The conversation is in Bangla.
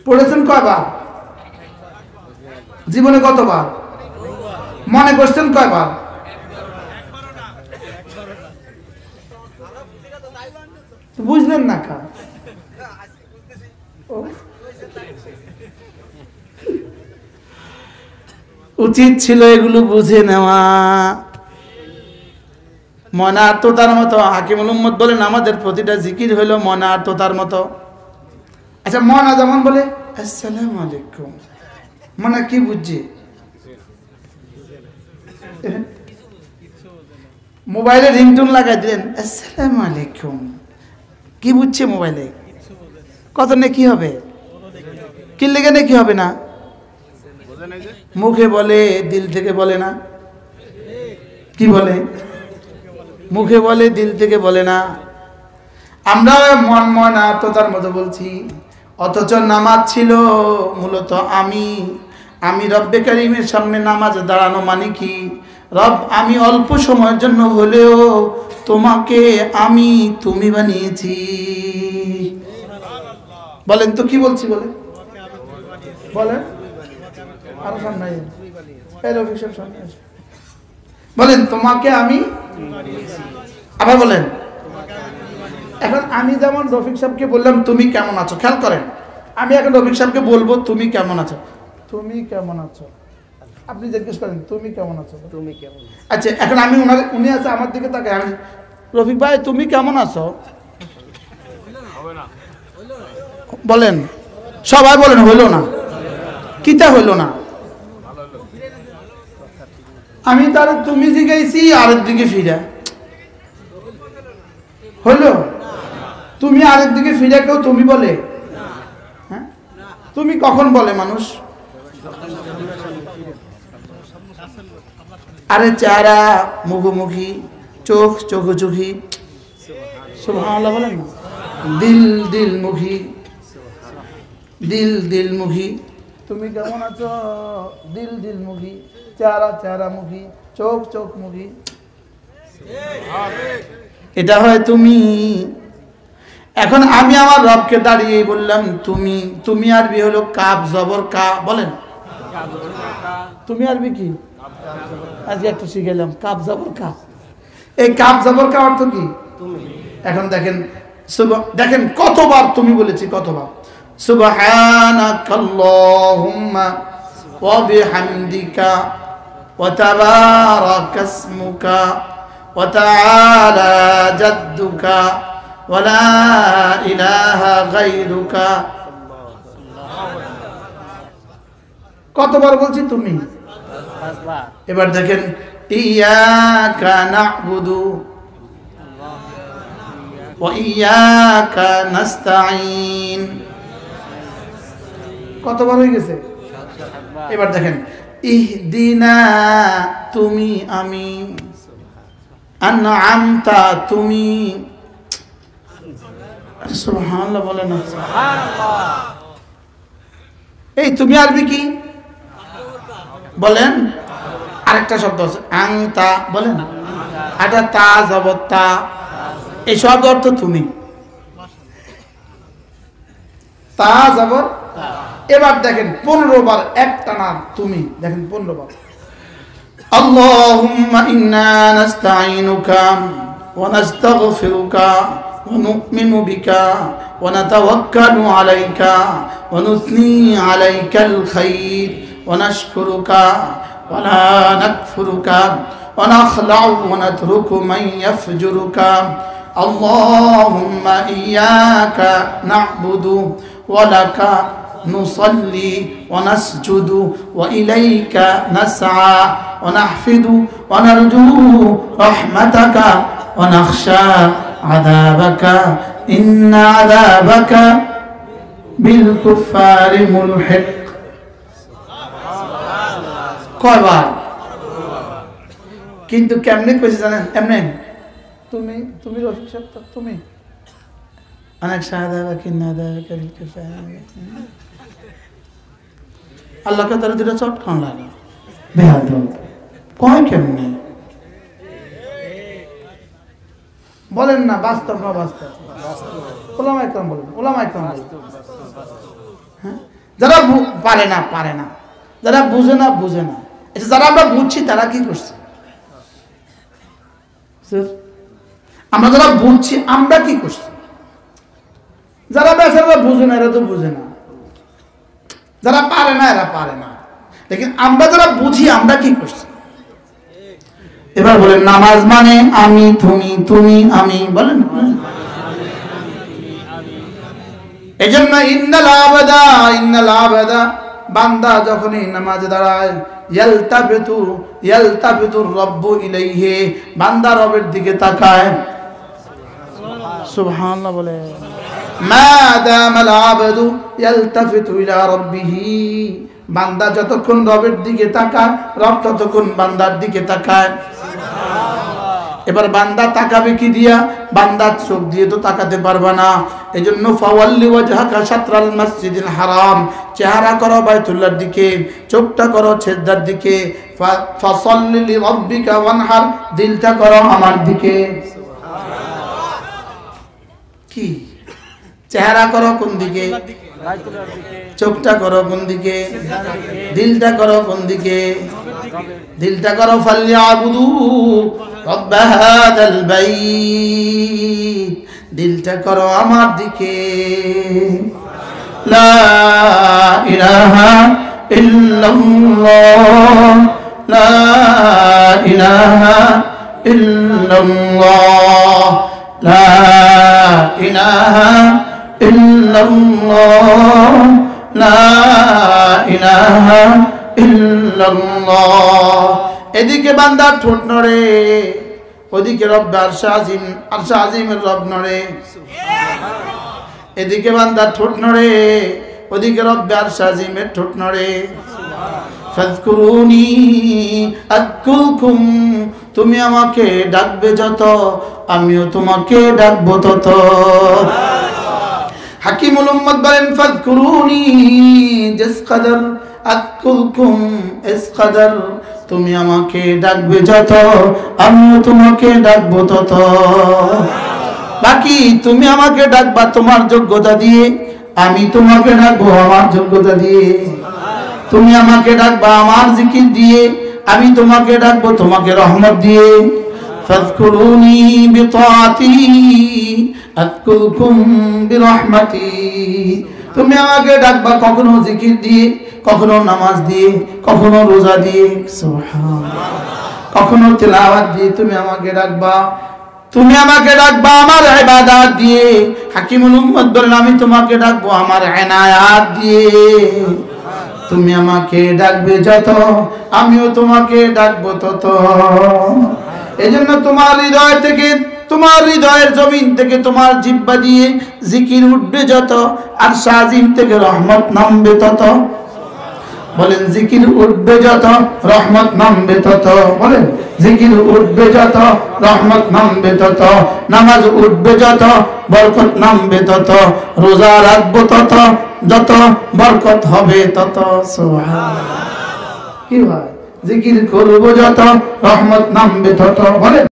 পড়েছেন কয়বার? জীবনে কতবার? মনে করছেন কয়বার? বুঝলেন না কা? উচিত ছিল এগুলো বুঝে নেওয়া। মনে আত্মতার মতো হাকিমুল উম্মত বলেন আমাদের প্রতিটা জিকির হইল মনে আত্মতার মতো। আচ্ছা মনা যেমন বলে আসসালামু আলাইকুম, মনে কি বুঝছে? মোবাইলে রিংটোন লাগাই দিলেন আসসালামু আলাইকুম, কি বুঝছে মোবাইলে? কত নে কি হবে? কি লেগে নে কি হবে না? মুখে বলে দিল থেকে বলে না। কি বলে? মুখে বলে দিল থেকে বলে না। আমরা মন মন আত্মতার মতো বলছি, অথচ নামাজ ছিল মূলত আমি রব্বে কারিমের সামনে নামাজে দাঁড়ানো মানে কি? রব আমি অল্প সময়ের জন্য হলেও তোমাকে তুমি বানিয়েছি। বলেন তো কি বলছি? বলেন বলেন আরো সামনে বলেন তোমাকে আমি আবার বলেন। এখন আমি যেমন রফিক সাহেবকে বললাম তুমি কেমন আছো, খেয়াল করেন, আমি এখন রফিক সাহেবকে বলবো তুমি কেমন আছো, তুমি কেমন আছো, আপনি জিজ্ঞেস করেন তুমি কেমন আছো, তুমি কেমন। আচ্ছা এখন আমি উনি আছে আমার দিকে তাকাই, আমি রফিক ভাই তুমি কেমন আছো বলেন, সবাই বলেন হইল না, কিটা হইল না। আমি তার তুমি জিজ্ঞাসি আরেক দিকে ফিরা হইল। তুমি আরেক দিকে ফিরে কেউ তুমি বলে? হ্যাঁ তুমি কখন বলে মানুষ? আরে চেহারা মুখোমুখি, চোখ চোখোচোখি, সুবহানাল্লাহ বলেন না। দিল দিল মুখী, দিল দিল মুখী, তুমি কেমন আছো? দিল দিল মুখী, চেহারা চেহারা মুখী, চোখ চোখ মুখী, এটা হয় তুমি। এখন আমি আমার রবকে দাঁড়িয়ে বললাম তুমি। তুমি আরবি হলো কাব জবর কা, বলেন তুমি আরবি কি? আজকে একটু শিখেলাম কাব জবর কা। এই কাব জবর কা অর্থ কি? এখন দেখেন দেখেন কতবার তুমি বলেছি, কতবার সুবহানাকাল্লাহুম্মা ওয়া বিহামদিকা ওয়া তাবারাকা ইসমুকা ওয়া তাআলা জাদ্দুকা ওয়া লা ইলাহা গায়রুকা। কতবার বলছি তুমি? এবার দেখেন ইয়াকা না'বুদু ওয়া ইয়াকা নাস্তাঈন, কতবার হয়ে গেছে? এবার দেখেন ইহদিনা তুমি আমি, আনআমতা তুমি, সুবহানাল্লাহ বলেন না সুবহানাল্লাহ। এই তুমি আরবি কি বলেন? আরেকটা শব্দ আছে আংতা, বলেন এটা তা জবতা, এই শব্দ অর্থ তুমি, তা জবর। এবার দেখেন 15 বার একটানা তুমি, দেখেন 15 বার। আল্লাহুম্মা ইন্না নাস্তাঈনুকা ওয়া নাস্তাগফিরুকা ওয়া নু'মিনু বিকা ওয়া নাতাওয়াক্কালু আলাইকা ওয়া নুসনি আলাইকাল খায়র ওয়া নাশকুরুকা ওয়া লা নাকফুরুকা ওয়া নাখলাউ ওয়া নাতরুকু মান ইয়াফজুরুকা। আল্লাহুম্মা ইয়্যাকা না'বুদু ওয়া লাকা نصلي ونسجد وإليك نسعى ونحفد ونرجو رحمتك ونخشى عذابك إن عذابك بالكفار ملحق। কয়বার? কিন্তু কেমনে কইছে জানেন? এমনে তুমি তুমি রফিক সাহেব তুমি অনেক শাহাদাবাকি নাদাবাকি বিলকুফার। আল্লাহকে তারা দুটো চটকান লাগা বেয়াদব কয় কেমনে বলেন না? বাস্তব না বাস্তব? ওলামা ইকরাম বলেন, ওলামা ইকরাম বলেন। হ্যাঁ যারা পারে না, যারা বুঝে না। আচ্ছা, যারা আমরা বুঝছি তারা কি করছে? আমরা যারা বুঝছি আমরা কি করছি? যারা বেচারা বুঝে না এরা তো বুঝে না, যারা পারে না এরা পারে না, লেকিন আমরা যারা বুঝি আমরা কি করছি? এবার বলেন, নামাজ মানে আমি, তুমি, আমি, বলেন। এজন্য ইন্নাল আবাদা, বান্দা যখনই নামাজে দাঁড়ায়, ইয়ালতাফিতু রব্বু ইলাইহি, বান্দা রবের দিকে তাকায়। সুবহানাল্লাহ বলে। মা দামাল আবদু ইয়ালতাফিতু ইলা রাব্বিহি, বান্দা যতক্ষণ রবের দিকে তাকায়, রব ততক্ষণ বান্দার দিকে তাকায়। এবার বান্দা তাকাবে কি দিয়া? বান্দার চোখ দিয়ে তো তাকাতে পারবে না। এজন্য ফাওয়াল্লি ওয়াজহাকা শাতরাল মসজিদিল হারাম, চেহারা করো বাইতুল্লাহর দিকে, চোখটা করো সিজদার দিকে। ফাসাল্লি লিরাব্বিকা ওয়ানহার, দিলটা করো আমার দিকে। কি চেহারা করো কোন দিকে? চোখটা করো কোন দিকে? দিলটা করো কোন দিকে? দিলটা করো ফালইয়াবুদু রব্ব হাযাল বাইত, দিলটা করো আমার দিকে। লা ইলাহা ইল্লাল্লাহ, লা ইলাহা ইল্লাল্লাহ, লা ইলাহা ইল্লাল্লাহ, লা ইলাহা ইল্লাল্লাহ। এদিকে বান্দার ঠোঁট নড়ে, ওদিকে রব্বে আরশ আজিমের রব নড়ে। এদিকে বান্দার ঠোঁট নড়ে, ওদিকে রব্বে আরশ আজিমের ঠোঁট নড়ে। ফাযকুরুনি আযকুরকুম, তুমি আমাকে ডাকবে যত, আমিও তোমাকে ডাকবো তত। হাকিমুল উম্মত বলেন, ফাযকুরুনি জিস কদর আযকুরকুম ইস কদর, তুমি আমাকে ডাকবে যত, আমিও তোমাকে ডাকবো তত। বাকি তুমি আমাকে ডাকবা তোমার যোগ্যতা দিয়ে, আমি তোমাকে ডাকবো আমার যোগ্যতা দিয়ে। তুমি আমাকে ডাকবা আমার জিকির দিয়ে, আমি তোমাকে ডাকবো তোমাকে রহমত দিয়ে। ফাযকুরুনি বিতাআতি আযকুরকুম বিরহমাতি, তুমি আমাকে ডাকবা কখনো জিকির দিয়ে, কখনো নামাজ দিয়ে, কখনো রোজা দিয়ে, সুবহানাল্লাহ, কখনো তিলাওয়াত দিয়ে। তুমি আমাকে ডাকবা, তুমি আমাকে ডাকবা আমার ইবাদত দিয়ে। হাকিমুল উম্মত বলেন, আমি তোমাকে ডাকবো আমার ইনায়াত দিয়ে। তুমি আমাকে ডাকবে যত, আমিও তোমাকে ডাকবো তত। এজন্য তোমার হৃদয় থেকে, তোমার হৃদয়ের জমিন থেকে তোমার জিহ্বা দিয়ে জিকির উঠবে যত, আর শাজিম থেকে রহমত নামবে তত। বলেন, জিকির উঠবে যত রহমত নামবে তত। বলেন, জিকির উঠবে যত রহমত নামবে তত। নামাজ উঠবে যত বরকত নামবে তত। রোজা রাখবো তত, যত বরকত হবে তত। সুবহানাল্লাহ। কি ভাই, জিকির করবো যত রহমত নামবে তত। বলেন।